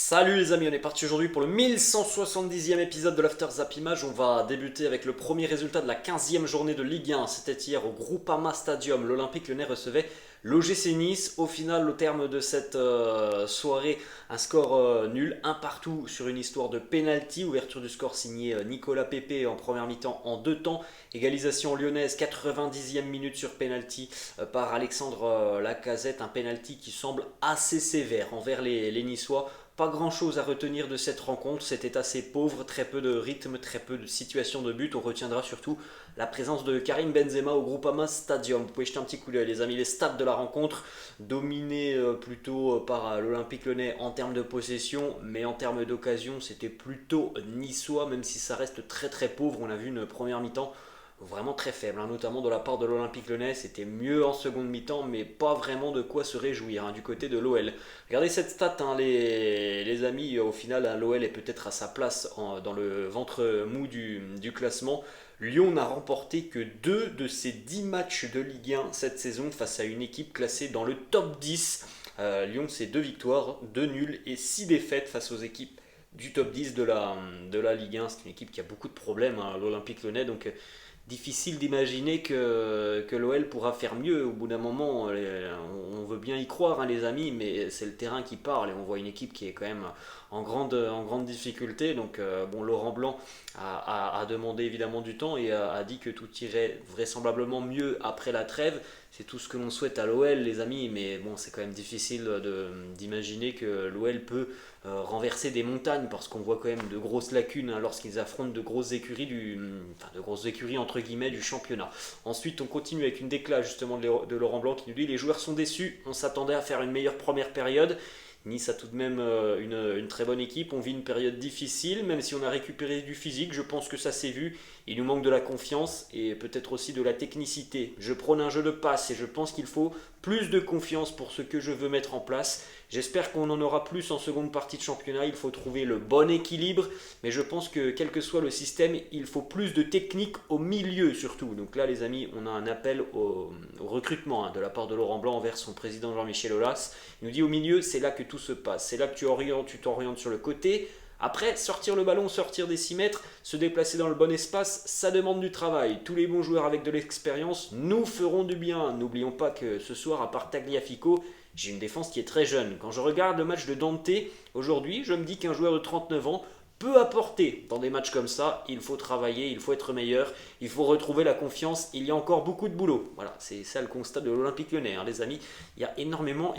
Salut les amis, on est parti aujourd'hui pour le 1170e épisode de l'After Zap Image. On va débuter avec le premier résultat de la 15e journée de Ligue 1. C'était hier au Groupama Stadium. L'Olympique Lyonnais recevait l'OGC Nice. Au final, au terme de cette soirée, un score nul, un partout sur une histoire de penalty. Ouverture du score signé Nicolas Pepe en première mi-temps en deux temps. Égalisation lyonnaise, 90e minute sur penalty par Alexandre Lacazette. Un penalty qui semble assez sévère envers les Niçois. Pas grand chose à retenir de cette rencontre, c'était assez pauvre, très peu de rythme, très peu de situations de but. On retiendra surtout la présence de Karim Benzema au Groupama Stadium. Vous pouvez jeter un petit coup d'œil les amis, les stats de la rencontre, dominés plutôt par l'Olympique Lyonnais en termes de possession, mais en termes d'occasion c'était plutôt niçois, même si ça reste très très pauvre. On a vu une première mi-temps vraiment très faible, notamment de la part de l'Olympique Lyonnais. C'était mieux en seconde mi-temps, mais pas vraiment de quoi se réjouir du côté de l'OL. Regardez cette stat, les amis. Au final, l'OL est peut-être à sa place dans le ventre mou du classement. Lyon n'a remporté que 2 de ses 10 matchs de Ligue 1 cette saison face à une équipe classée dans le top 10. Lyon, c'est 2 victoires, 2 nuls et 6 défaites face aux équipes du top 10 de la Ligue 1. C'est une équipe qui a beaucoup de problèmes, l'Olympique Lyonnais, donc difficile d'imaginer que l'OL pourra faire mieux. Au bout d'un moment, on veut bien y croire, les amis, mais c'est le terrain qui parle et on voit une équipe qui est quand même en grande difficulté. Donc, bon, Laurent Blanc a demandé évidemment du temps et a dit que tout irait vraisemblablement mieux après la trêve. C'est tout ce que l'on souhaite à l'OL, les amis, mais bon, c'est quand même difficile d'imaginer que l'OL peut renverser des montagnes parce qu'on voit quand même de grosses lacunes lorsqu'ils affrontent de grosses écuries de grosses écuries entre guillemets du championnat. Ensuite, on continue avec une déclat justement de Laurent Blanc qui nous dit les joueurs sont déçus, on s'attendait à faire une meilleure première période. Nice a tout de même une très bonne équipe. On vit une période difficile, même si on a récupéré du physique. Je pense que ça s'est vu. Il nous manque de la confiance et peut-être aussi de la technicité. Je prône un jeu de passe et je pense qu'il faut plus de confiance pour ce que je veux mettre en place. J'espère qu'on en aura plus en seconde partie de championnat. Il faut trouver le bon équilibre. Mais je pense que quel que soit le système, il faut plus de technique au milieu surtout. Donc là, les amis, on a un appel au recrutement de la part de Laurent Blanc envers son président Jean-Michel Aulas. Il nous dit au milieu, c'est là que tout se passe. C'est là que tu t'orientes sur le côté. Après, sortir le ballon, sortir des 6 mètres, se déplacer dans le bon espace, ça demande du travail. Tous les bons joueurs avec de l'expérience nous feront du bien. N'oublions pas que ce soir, à part Tagliafico, j'ai une défense qui est très jeune. Quand je regarde le match de Dante aujourd'hui, je me dis qu'un joueur de 39 ans peut apporter dans des matchs comme ça. Il faut travailler, il faut être meilleur, il faut retrouver la confiance. Il y a encore beaucoup de boulot. Voilà, c'est ça le constat de l'Olympique Lyonnais, les amis. Il y a énormément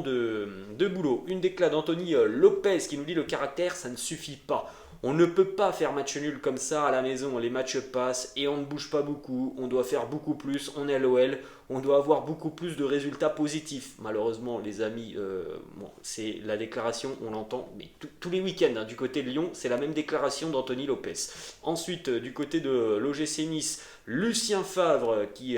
de boulot. Une déclat d'Anthony Lopez qui nous dit le caractère, ça ne suffit pas. On ne peut pas faire match nul comme ça à la maison. Les matchs passent et on ne bouge pas beaucoup. On doit faire beaucoup plus. On est à l'OL. On doit avoir beaucoup plus de résultats positifs. Malheureusement, les amis, bon, c'est la déclaration, on l'entend mais tous les week-ends. Du côté de Lyon, c'est la même déclaration d'Anthony Lopez. Ensuite, du côté de l'OGC Nice, Lucien Favre qui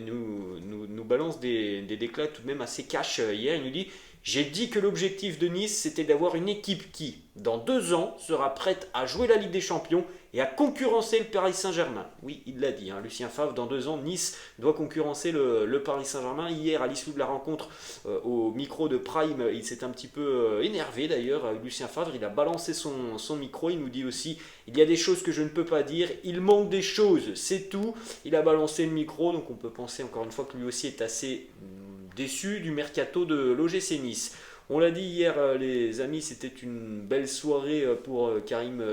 nous balance des déclats tout de même assez cash hier. Il nous dit j'ai dit que l'objectif de Nice, c'était d'avoir une équipe qui, dans 2 ans, sera prête à jouer la Ligue des Champions et à concurrencer le Paris Saint-Germain. Oui, il l'a dit, Lucien Favre, dans 2 ans, Nice doit concurrencer le Paris Saint-Germain. Hier, à l'issue de la rencontre, au micro de Prime, il s'est un petit peu énervé d'ailleurs. Lucien Favre, il a balancé son micro. Il nous dit aussi, il y a des choses que je ne peux pas dire, il manque des choses, c'est tout. Il a balancé le micro, donc on peut penser encore une fois que lui aussi est assez déçu du mercato de l'OGC Nice. On l'a dit hier, les amis, c'était une belle soirée pour Karim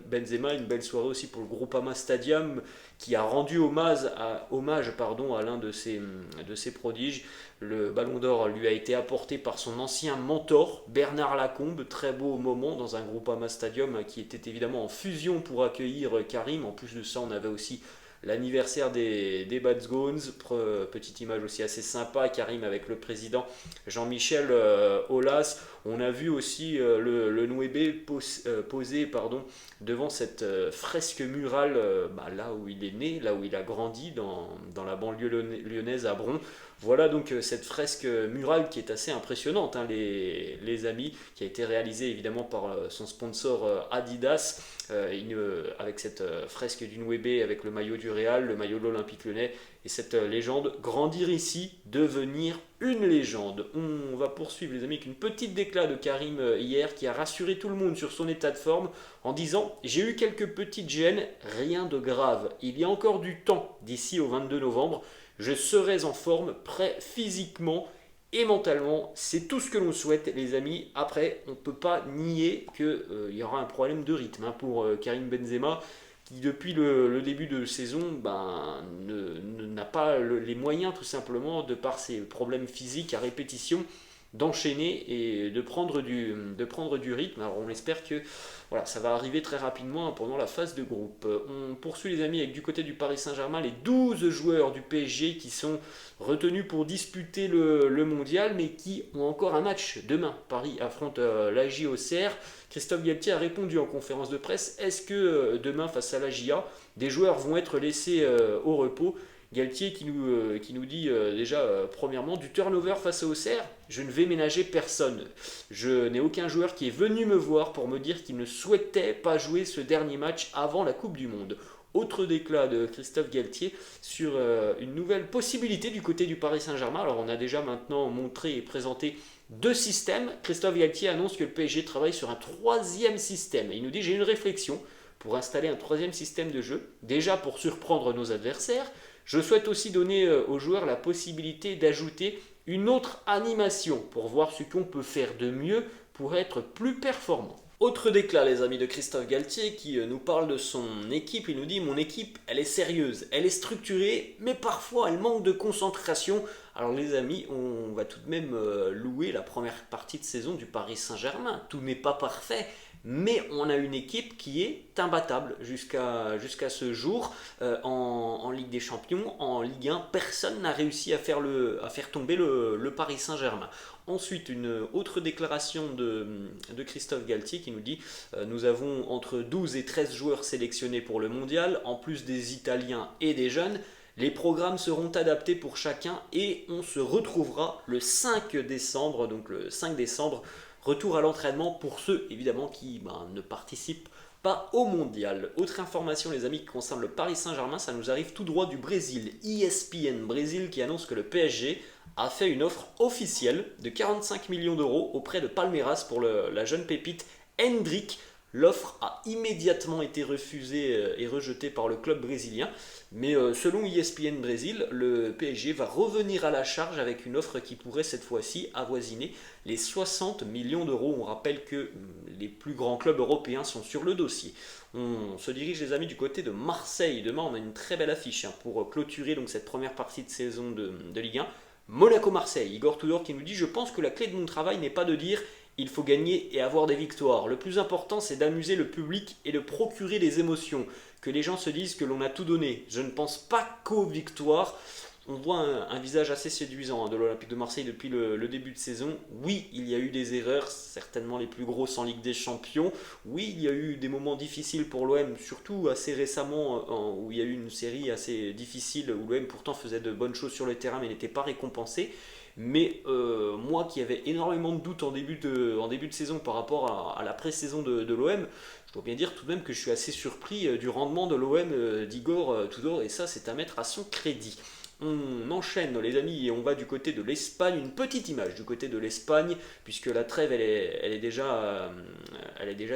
Benzema, une belle soirée aussi pour le Groupama Stadium qui a rendu hommage à l'un de ses prodiges. Le ballon d'or lui a été apporté par son ancien mentor, Bernard Lacombe. Très beau moment dans un Groupama Stadium qui était évidemment en fusion pour accueillir Karim. En plus de ça, on avait aussi l'anniversaire des Bad Gones, petite image aussi assez sympa, Karim avec le président Jean-Michel Aulas. On a vu aussi le Nouébé posé devant cette fresque murale là où il est né, là où il a grandi, dans la banlieue lyonnaise à Bron. Voilà donc cette fresque murale qui est assez impressionnante, les amis, qui a été réalisée évidemment par son sponsor Adidas, avec cette fresque du Nouébé avec le maillot du Real, le maillot de l'Olympique Lyonnais et cette légende grandir ici, devenir une légende. On va poursuivre les amis avec une petite déclat de Karim hier qui a rassuré tout le monde sur son état de forme en disant: j'ai eu quelques petites gênes, rien de grave. Il y a encore du temps d'ici au 22 novembre. Je serai en forme, prêt physiquement et mentalement. C'est tout ce que l'on souhaite les amis. Après, on ne peut pas nier qu'il y aura un problème de rythme pour Karim Benzema, qui depuis le début de saison n'a pas les moyens tout simplement, de par ses problèmes physiques à répétition, d'enchaîner et de prendre du rythme. Alors on espère que voilà, ça va arriver très rapidement pendant la phase de groupe. On poursuit les amis avec du côté du Paris Saint-Germain les 12 joueurs du PSG qui sont retenus pour disputer le mondial, mais qui ont encore un match demain. Paris affronte la JOCR. Christophe Galtier a répondu en conférence de presse: est-ce que demain face à la JA, des joueurs vont être laissés au repos? Galtier qui nous dit déjà premièrement: du turnover face à Auxerre, je ne vais ménager personne. Je n'ai aucun joueur qui est venu me voir pour me dire qu'il ne souhaitait pas jouer ce dernier match avant la Coupe du Monde. Autre déclat de Christophe Galtier sur une nouvelle possibilité du côté du Paris Saint-Germain. Alors on a déjà maintenant montré et présenté 2 systèmes. Christophe Galtier annonce que le PSG travaille sur un 3e système. Et il nous dit: j'ai une réflexion pour installer un 3e système de jeu, déjà pour surprendre nos adversaires. Je souhaite aussi donner aux joueurs la possibilité d'ajouter une autre animation pour voir ce qu'on peut faire de mieux pour être plus performant. Autre déclat les amis de Christophe Galtier qui nous parle de son équipe. Il nous dit: mon équipe elle est sérieuse, elle est structurée, mais parfois elle manque de concentration. Alors les amis, on va tout de même louer la première partie de saison du Paris Saint-Germain. Tout n'est pas parfait, mais on a une équipe qui est imbattable jusqu'à ce jour en Ligue des Champions. En Ligue 1, personne n'a réussi à faire tomber le Paris Saint-Germain. Ensuite, une autre déclaration de Christophe Galtier qui nous dit: nous avons entre 12 et 13 joueurs sélectionnés pour le mondial, en plus des Italiens et des jeunes. Les programmes seront adaptés pour chacun et on se retrouvera le 5 décembre. Donc le 5 décembre, retour à l'entraînement pour ceux évidemment qui ne participent pas au mondial. Autre information les amis qui concerne le Paris Saint-Germain, ça nous arrive tout droit du Brésil. ESPN Brésil qui annonce que le PSG a fait une offre officielle de 45 millions d'euros auprès de Palmeiras pour la jeune pépite Endrick. L'offre a immédiatement été refusée et rejetée par le club brésilien. Mais selon ESPN Brésil, le PSG va revenir à la charge avec une offre qui pourrait cette fois-ci avoisiner les 60 millions d'euros. On rappelle que les plus grands clubs européens sont sur le dossier. On se dirige les amis du côté de Marseille. Demain on a une très belle affiche pour clôturer donc, cette première partie de saison de Ligue 1. Monaco-Marseille, Igor Tudor qui nous dit: je pense que la clé de mon travail n'est pas de dire il faut gagner et avoir des victoires. Le plus important, c'est d'amuser le public et de procurer des émotions. Que les gens se disent que l'on a tout donné. Je ne pense pas qu'aux victoires. On voit un visage assez séduisant de l'Olympique de Marseille depuis le début de saison. Oui, il y a eu des erreurs, certainement les plus grosses en Ligue des Champions. Oui, il y a eu des moments difficiles pour l'OM, surtout assez récemment, où il y a eu une série assez difficile, où l'OM pourtant faisait de bonnes choses sur le terrain, mais n'était pas récompensé. Mais moi qui avais énormément de doutes en début de saison par rapport à la pré-saison de l'OM, je dois bien dire tout de même que je suis assez surpris du rendement de l'OM d'Igor Tudor, et ça c'est à mettre à son crédit. On enchaîne les amis et on va du côté de l'Espagne, une petite image du côté de l'Espagne, puisque la trêve elle est déjà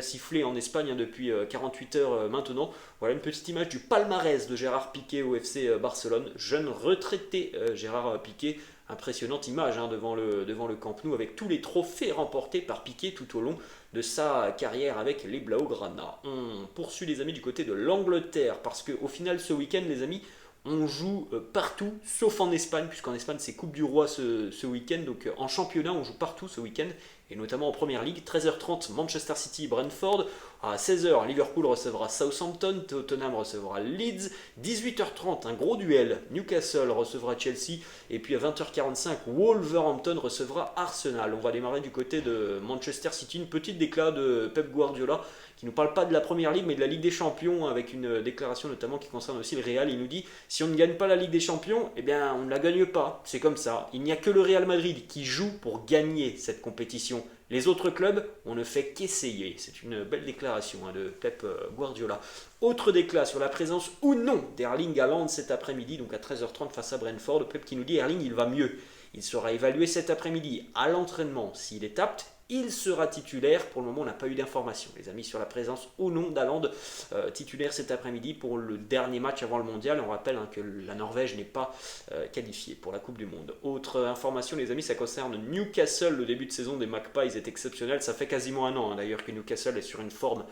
sifflée en Espagne depuis 48 heures maintenant. Voilà une petite image du palmarès de Gérard Piqué au FC Barcelone, jeune retraité Gérard Piqué. Impressionnante image devant le Camp Nou avec tous les trophées remportés par Piqué tout au long de sa carrière avec les Blaugrana. On poursuit les amis du côté de l'Angleterre parce qu'au final ce week-end les amis, on joue partout sauf en Espagne, puisqu'en Espagne c'est Coupe du Roi ce week-end, donc en championnat on joue partout ce week-end et notamment en Première Ligue. 13h30 Manchester City Brentford, à 16h Liverpool recevra Southampton, Tottenham recevra Leeds, 18h30 un gros duel, Newcastle recevra Chelsea et puis à 20h45 Wolverhampton recevra Arsenal. On va démarrer du côté de Manchester City, une petite déclat de Pep Guardiola qui ne nous parle pas de la Première Ligue mais de la Ligue des Champions, avec une déclaration notamment qui concerne aussi le Real. Il nous dit: si on ne gagne pas la Ligue des Champions, eh bien on ne la gagne pas, c'est comme ça. Il n'y a que le Real Madrid qui joue pour gagner cette compétition. pression. Les autres clubs, on ne fait qu'essayer. C'est une belle déclaration de Pep Guardiola. Autre déclat sur la présence ou non d'Erling Haaland cet après-midi, donc à 13h30 face à Brentford. Pep qui nous dit Erling, il va mieux. Il sera évalué cet après-midi à l'entraînement. S'il est apte, il sera titulaire. Pour le moment, on n'a pas eu d'informations, les amis, sur la présence ou non d'Haaland titulaire cet après-midi pour le dernier match avant le mondial. On rappelle que la Norvège n'est pas qualifiée pour la Coupe du Monde. Autre information, les amis, ça concerne Newcastle. Le début de saison des Magpies est exceptionnel. Ça fait quasiment un an d'ailleurs que Newcastle est sur une forme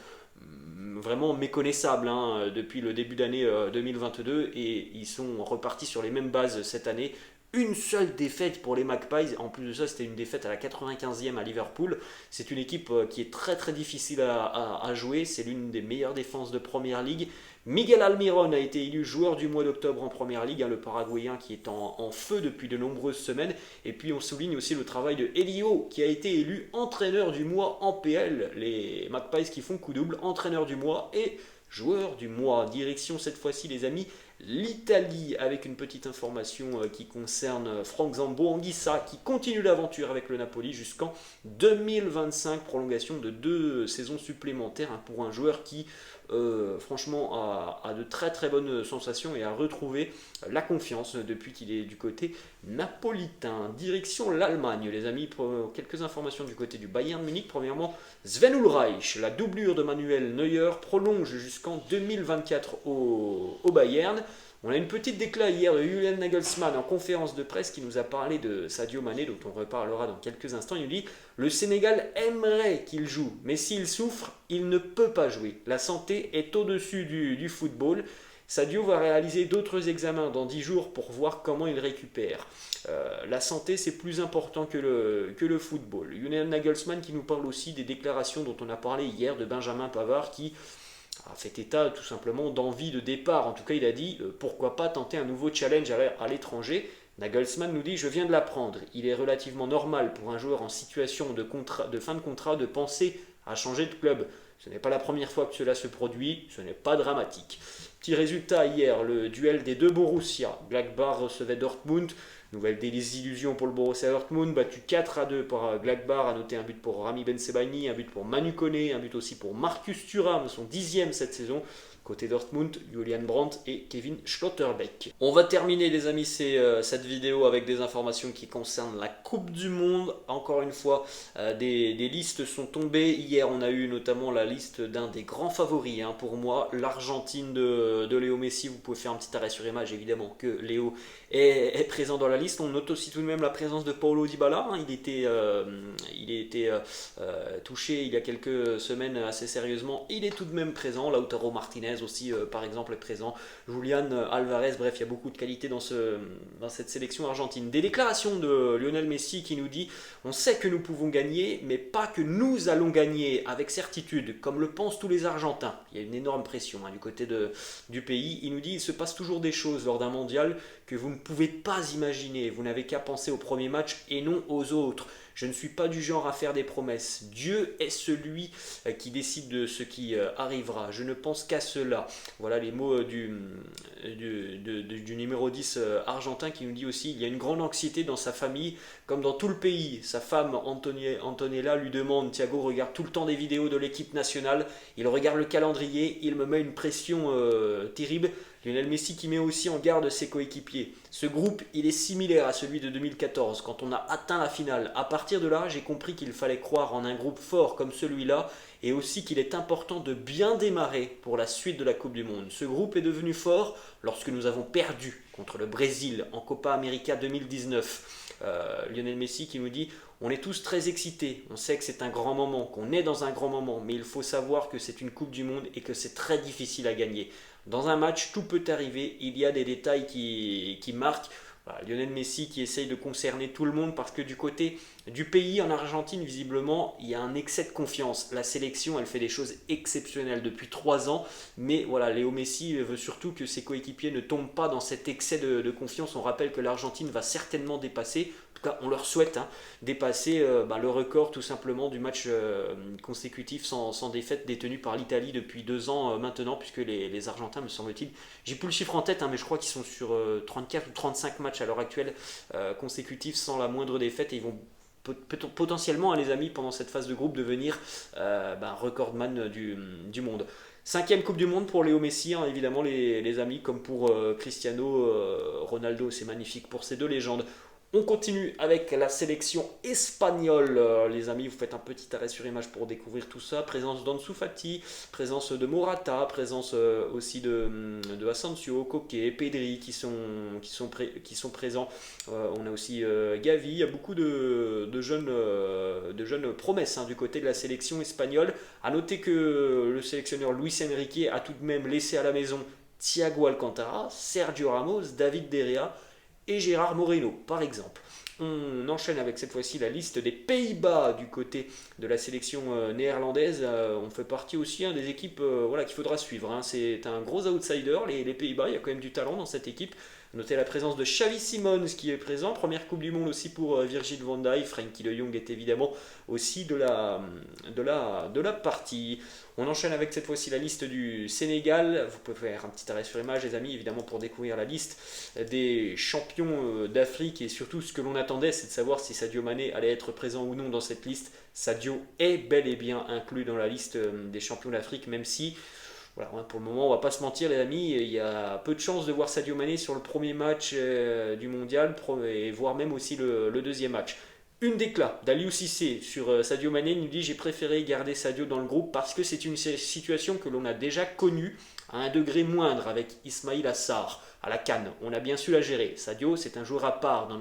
vraiment méconnaissable depuis le début d'année 2022 et ils sont repartis sur les mêmes bases cette année. Une seule défaite pour les Magpies, en plus de ça c'était une défaite à la 95e à Liverpool. C'est une équipe qui est très très difficile à jouer, c'est l'une des meilleures défenses de Première Ligue. Miguel Almiron a été élu joueur du mois d'octobre en Première Ligue, le Paraguayen qui est en feu depuis de nombreuses semaines. Et puis on souligne aussi le travail de Elio qui a été élu entraîneur du mois en PL. Les Magpies qui font coup double, entraîneur du mois et joueur du mois. Direction cette fois-ci les amis, l'Italie avec une petite information qui concerne Franck Zambo Anguissa qui continue l'aventure avec le Napoli jusqu'en 2025, prolongation de 2 saisons supplémentaires pour un joueur qui franchement a de très très bonnes sensations et a retrouvé la confiance depuis qu'il est du côté napolitain. Direction l'Allemagne les amis, pour quelques informations du côté du Bayern Munich. Premièrement, Sven Ulreich, la doublure de Manuel Neuer, prolonge jusqu'en 2024 au Bayern. On a une petite déclat hier de Julian Nagelsmann en conférence de presse qui nous a parlé de Sadio Mané, dont on reparlera dans quelques instants. Il nous dit « Le Sénégal aimerait qu'il joue, mais s'il souffre, il ne peut pas jouer. La santé est au-dessus du football. Sadio va réaliser d'autres examens dans 10 jours pour voir comment il récupère. La santé, c'est plus important que le football. » Julian Nagelsmann qui nous parle aussi des déclarations dont on a parlé hier de Benjamin Pavard qui a fait état tout simplement d'envie de départ. En tout cas, il a dit pourquoi pas tenter un nouveau challenge à l'étranger. Nagelsmann nous dit je viens de l'apprendre. Il est relativement normal pour un joueur en situation de fin de contrat de penser à changer de club. Ce n'est pas la première fois que cela se produit, ce n'est pas dramatique. Petit résultat hier, le duel des deux Borussia. Gladbach recevait Dortmund. Nouvelle désillusion pour le Borussia Dortmund, battu 4-2 par Gladbach, à noter un but pour Rami Bensebaini, un but pour Manu Koné, un but aussi pour Marcus Thuram, son 10e cette saison. Côté Dortmund, Julian Brandt et Kevin Schlotterbeck. On va terminer les amis cette vidéo avec des informations qui concernent la Coupe du Monde. Encore une fois, des listes sont tombées. Hier, on a eu notamment la liste d'un des grands favoris pour moi, l'Argentine de Léo Messi. Vous pouvez faire un petit arrêt sur image évidemment que Léo est présent dans la liste. On note aussi tout de même la présence de Paulo Dybala. Il a été touché il y a quelques semaines assez sérieusement. Il est tout de même présent. Lautaro Martinez aussi par exemple est présent, Julian Alvarez, bref il y a beaucoup de qualité dans cette sélection argentine. Des déclarations de Lionel Messi qui nous dit on sait que nous pouvons gagner mais pas que nous allons gagner avec certitude comme le pensent tous les Argentins. Il y a une énorme pression du côté du pays. Il nous dit il se passe toujours des choses lors d'un mondial que vous ne pouvez pas imaginer, vous n'avez qu'à penser au premier match et non aux autres. Je ne suis pas du genre à faire des promesses. Dieu est celui qui décide de ce qui arrivera. Je ne pense qu'à cela. Voilà les mots du numéro 10 argentin qui nous dit aussi il y a une grande anxiété dans sa famille comme dans tout le pays. Sa femme Antonella lui demande Thiago regarde tout le temps des vidéos de l'équipe nationale. Il regarde le calendrier. Il me met une pression terrible. Lionel Messi qui met aussi en garde ses coéquipiers. Ce groupe, il est similaire à celui de 2014, quand on a atteint la finale. À partir de là, j'ai compris qu'il fallait croire en un groupe fort comme celui-là, et aussi qu'il est important de bien démarrer pour la suite de la Coupe du Monde. Ce groupe est devenu fort lorsque nous avons perdu contre le Brésil en Copa América 2019. Lionel Messi qui nous dit « On est tous très excités, on sait que c'est un grand moment, qu'on est dans un grand moment, mais il faut savoir que c'est une Coupe du Monde et que c'est très difficile à gagner. Dans un match, tout peut arriver, il y a des détails qui marquent. » Voilà, Lionel Messi qui essaye de concerner tout le monde parce que du côté du pays en Argentine, visiblement, il y a un excès de confiance. La sélection, elle fait des choses exceptionnelles depuis 3 ans, mais voilà, Léo Messi veut surtout que ses coéquipiers ne tombent pas dans cet excès de confiance. On rappelle que l'Argentine va certainement dépasser, en tout cas on leur souhaite, dépasser le record tout simplement du match consécutif sans défaite détenu par l'Italie depuis 2 ans maintenant, puisque les Argentins, me semble-t-il, j'ai plus le chiffre en tête, mais je crois qu'ils sont sur 34 ou 35 matchs à l'heure actuelle consécutifs sans la moindre défaite, et ils vont potentiellement, hein, les amis, pendant cette phase de groupe, devenir recordman du monde. Cinquième Coupe du Monde pour Léo Messi, hein, évidemment les amis, comme pour Cristiano Ronaldo, c'est magnifique pour ces deux légendes. On continue avec la sélection espagnole. Les amis, vous faites un petit arrêt sur image pour découvrir tout ça. Présence d'Ansu Fati, présence de Morata, présence aussi de Asensio, Koké, Pedri qui sont présents. On a aussi Gavi. Il y a beaucoup de jeunes promesses, hein, du côté de la sélection espagnole. A noter que le sélectionneur Luis Enrique a tout de même laissé à la maison Thiago Alcantara, Sergio Ramos, David De Gea et Gérard Moreno, par exemple. On enchaîne avec cette fois-ci la liste des Pays-Bas du côté de la sélection néerlandaise. On fait partie aussi, hein, des équipes qu'il faudra suivre, hein. C'est un gros outsider, les Pays-Bas. Il y a quand même du talent dans cette équipe. Notez la présence de Xavi Simons qui est présent. Première Coupe du Monde aussi pour Virgil van Dijk. Frenkie de Jong est évidemment aussi de la partie. On enchaîne avec cette fois-ci la liste du Sénégal. Vous pouvez faire un petit arrêt sur image, les amis, évidemment, pour découvrir la liste des champions d'Afrique. Et surtout, ce que l'on attendait, c'est de savoir si Sadio Mané allait être présent ou non dans cette liste. Sadio est bel et bien inclus dans la liste des champions d'Afrique, même si... Voilà, pour le moment, on va pas se mentir, les amis, il y a peu de chances de voir Sadio Mané sur le premier match du mondial, et voire même aussi le deuxième match. Une déclat d'Aliou Cissé sur Sadio Mané nous dit: j'ai préféré garder Sadio dans le groupe parce que c'est une situation que l'on a déjà connue à un degré moindre avec Ismaïl Assar à la CAN. On a bien su la gérer. Sadio, c'est un joueur à part dans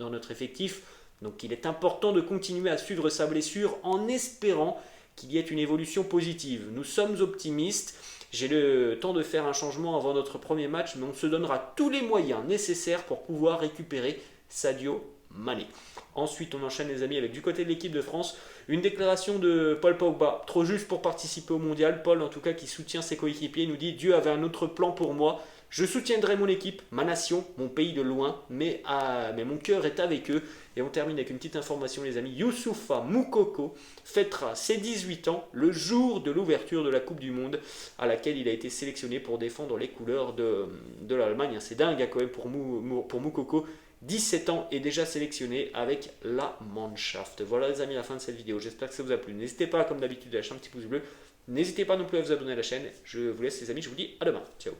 notre effectif, donc il est important de continuer à suivre sa blessure en espérant qu'il y ait une évolution positive. Nous sommes optimistes. J'ai le temps de faire un changement avant notre premier match, mais on se donnera tous les moyens nécessaires pour pouvoir récupérer Sadio Mané. Ensuite, on enchaîne, les amis, avec du côté de l'équipe de France, une déclaration de Paul Pogba, trop juste pour participer au mondial. Paul, en tout cas, qui soutient ses coéquipiers, nous dit: Dieu avait un autre plan pour moi. Je soutiendrai mon équipe, ma nation, mon pays de loin, mais mon cœur est avec eux. Et on termine avec une petite information, les amis. Youssoufa Moukoko fêtera ses 18 ans le jour de l'ouverture de la Coupe du Monde, à laquelle il a été sélectionné pour défendre les couleurs de l'Allemagne. C'est dingue, hein, quand même, pour Moukoko. 17 ans et déjà sélectionné avec la Mannschaft. Voilà, les amis, la fin de cette vidéo. J'espère que ça vous a plu. N'hésitez pas, comme d'habitude, à lâcher un petit pouce bleu. N'hésitez pas non plus à vous abonner à la chaîne. Je vous laisse, les amis. Je vous dis à demain. Ciao.